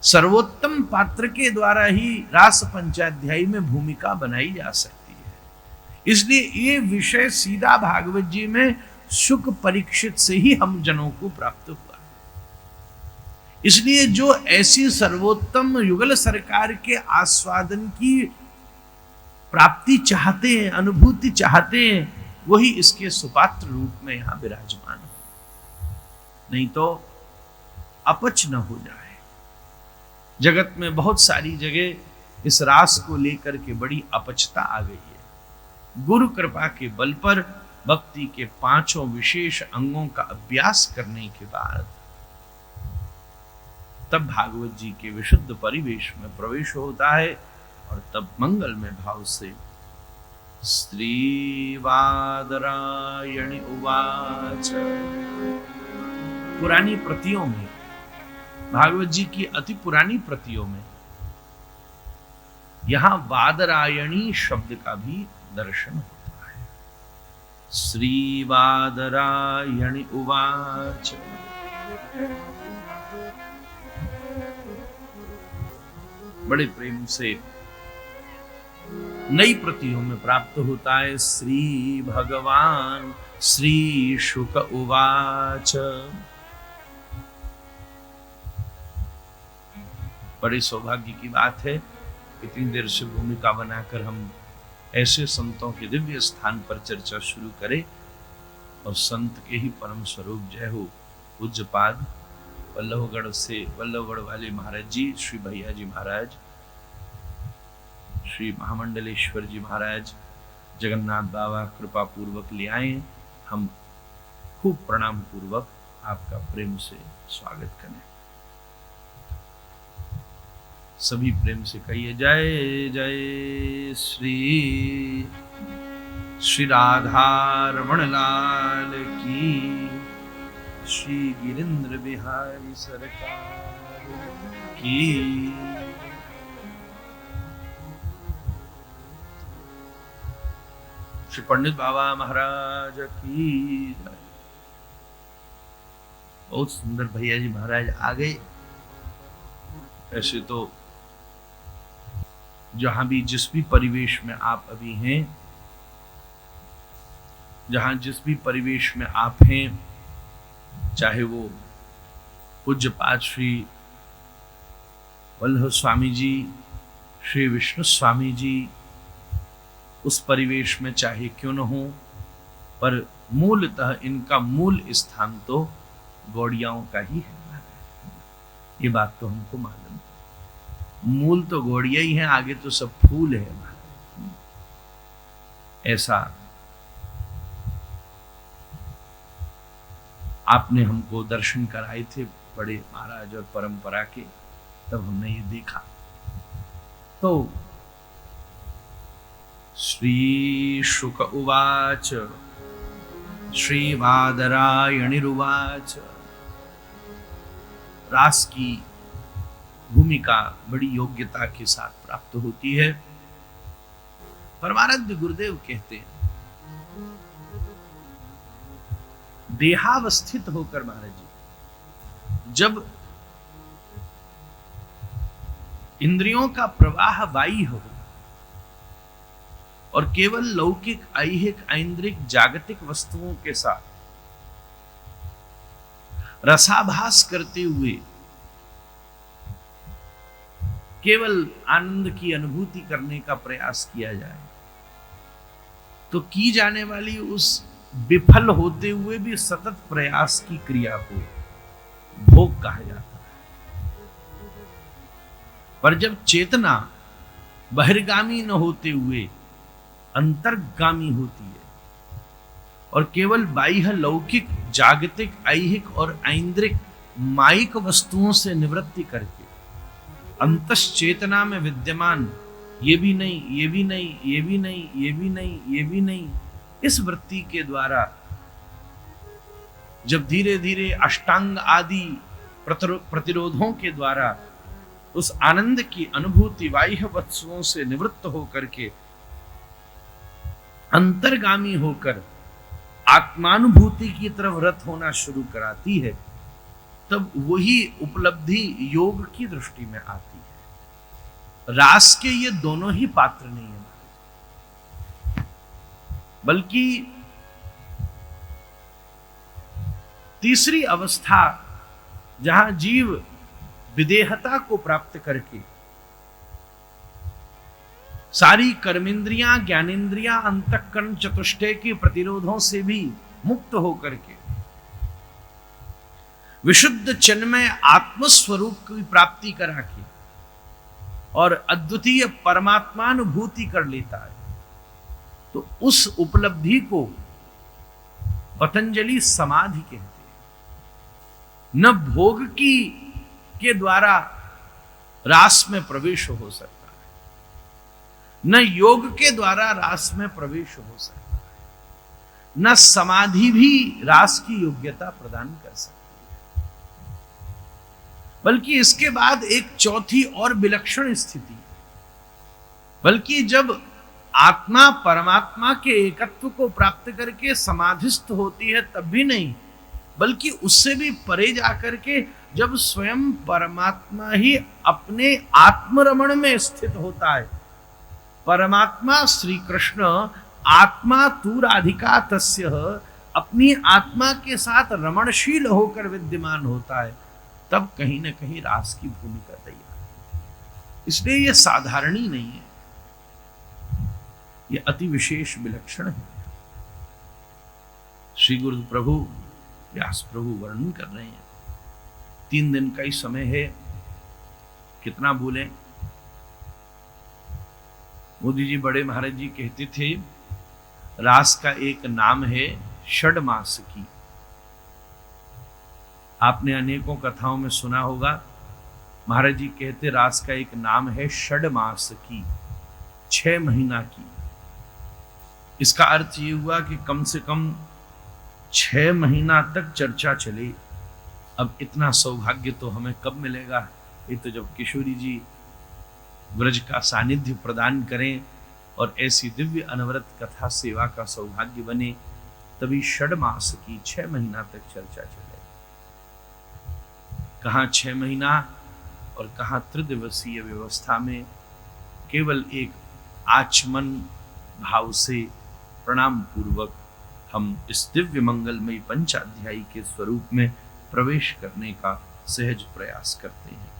सर्वोत्तम पात्र के द्वारा ही रास पंचाध्यायी में भूमिका बनाई जा सकती है। इसलिए ये विषय सीधा भागवत जी में शुक परीक्षित से ही हम जनों को प्राप्त हुआ। इसलिए जो ऐसी सर्वोत्तम युगल सरकार के आस्वादन की प्राप्ति चाहते हैं, अनुभूति चाहते हैं, वही इसके सुपात्र रूप में यहां विराजमान हो, नहीं तो अपच न हो जाए। जगत में बहुत सारी जगह इस रास को लेकर के बड़ी अपचता आ गई है। गुरु कृपा के बल पर भक्ति के पांचों विशेष अंगों का अभ्यास करने के बाद तब भागवत जी के विशुद्ध परिवेश में प्रवेश होता है और तब मंगलमय भाव से श्री वादरायणी उवाच। पुरानी प्रतियों में, भागवत जी की अति पुरानी प्रतियों में यहां वादरायणी शब्द का भी दर्शन होता है। श्री वादरायणी उवाच। बड़े प्रेम से नई प्रतियों में प्राप्त होता है। श्री भगवान श्री शुक उवाच। बड़े सौभाग्य की बात है, इतनी देर से भूमिका बनाकर हम ऐसे संतों के दिव्य स्थान पर चर्चा शुरू करें और संत के ही परम स्वरूप जय हो पूज्यपाद वल्लभगढ़ से, वल्लभगढ़ वाले महाराज जी, श्री भैया जी महाराज, श्री महामंडलेश्वर जी महाराज, जगन्नाथ बाबा कृपा पूर्वक ले आए। हम खूब प्रणाम पूर्वक आपका प्रेम से स्वागत करें। सभी प्रेम से कहिए जय जय श्री श्री राधा रमण लाल की, श्री गिरिंद्र बिहारी सरकार की। श्री पंडित बाबा महाराज की। बहुत सुंदर भैया जी महाराज आ गए। ऐसे तो जहां भी जिस भी परिवेश में आप अभी हैं, जहां जिस भी परिवेश में आप हैं, चाहे वो पूज्यपाद श्री वल्लभ स्वामी जी, श्री विष्णु स्वामी जी, उस परिवेश में चाहे क्यों न हो, पर मूलतः इनका मूल स्थान तो गौड़ियाओं का ही है। ये बात तो हमको मालूम है। मूल तो गौड़िया ही है, आगे तो सब फूल है। ऐसा आपने हमको दर्शन कराए थे बड़े महाराज और परंपरा के, तब हमने ये देखा। तो श्री शुक उवाच श्री वादरायणिरुवाच। रास की भूमिका बड़ी योग्यता के साथ प्राप्त होती है। परमानंद गुरुदेव कहते हैं, देहावस्थित होकर महाराज जी जब इंद्रियों का प्रवाह बाह्य हो और केवल लौकिक ऐहिक ऐन्द्रिक जागतिक वस्तुओं के साथ रसाभास करते हुए केवल आनंद की अनुभूति करने का प्रयास किया जाए, तो की जाने वाली उस विफल होते हुए भी सतत प्रयास की क्रिया को भोग कहा जाता है। पर जब चेतना बहिर्गामी न होते हुए अंतर्गामी होती है और केवल बाह्य लौकिक जागतिक ऐहिक और ऐन्द्रिक माइक वस्तुओं से निवृत्ति करके अंतस चेतना में विद्यमान ये भी नहीं, ये भी नहीं, ये भी नहीं, ये भी नहीं, ये भी नहीं, इस वृत्ति के द्वारा जब धीरे धीरे अष्टांग आदि प्रतिरोधों के द्वारा उस आनंद की अनुभूति बाह्य वस्तुओं से निवृत्त होकर के अंतर्गामी होकर आत्मानुभूति की तरफ रत होना शुरू कराती है, तब वही उपलब्धि योग की दृष्टि में आती है। रास के ये दोनों ही पात्र नहीं है, बल्कि तीसरी अवस्था जहां जीव विदेहता को प्राप्त करके सारी कर्मेंद्रियां, ज्ञानेंद्रियां, अंतःकरण चतुष्टय के प्रतिरोधों से भी मुक्त होकर के विशुद्ध चिन्मय आत्मस्वरूप की प्राप्ति करा के और अद्वितीय परमात्मानुभूति कर लेता है, तो उस उपलब्धि को पतंजलि समाधि कहते हैं। न भोग की के द्वारा रास में प्रवेश हो सकता है, न योग के द्वारा रास में प्रवेश हो सकता है, न समाधि भी रास की योग्यता प्रदान कर सकती है। बल्कि इसके बाद एक चौथी और विलक्षण स्थिति है, बल्कि जब आत्मा परमात्मा के एकत्व को प्राप्त करके समाधिस्थ होती है तब भी नहीं, बल्कि उससे भी परे जाकर के जब स्वयं परमात्मा ही अपने आत्मरमण में स्थित होता है। परमात्मा श्री कृष्ण आत्मा तू राधिका तस्य, अपनी आत्मा के साथ रमणशील होकर विद्यमान होता है, तब कहीं ना कहीं रास की भूमिका तैयार। इसलिए यह साधारणी नहीं है, यह अति विशेष विलक्षण है। श्री गुरु प्रभु व्यास प्रभु वर्णन कर रहे हैं। 3 दिन का ही समय है, कितना बोले। मोदी जी, बड़े महाराज जी कहते थे रास का एक नाम है षड मास की। आपने अनेकों कथाओं में सुना होगा, महाराज जी कहते रास का एक नाम है षड मास की, 6 महीना की। इसका अर्थ ये हुआ कि कम से कम 6 महीना तक चर्चा चले। अब इतना सौभाग्य तो हमें कब मिलेगा? ये तो जब किशोरी जी ब्रज का सानिध्य प्रदान करें और ऐसी दिव्य अनवरत कथा सेवा का सौभाग्य बने, तभी षड मास की 6 महीना तक चर्चा चले। कहाँ 6 महीना और कहाँ त्रिदिवसीय व्यवस्था में केवल एक आचमन भाव से प्रणाम पूर्वक हम इस दिव्य मंगलमयी पंचाध्यायी के स्वरूप में प्रवेश करने का सहज प्रयास करते हैं।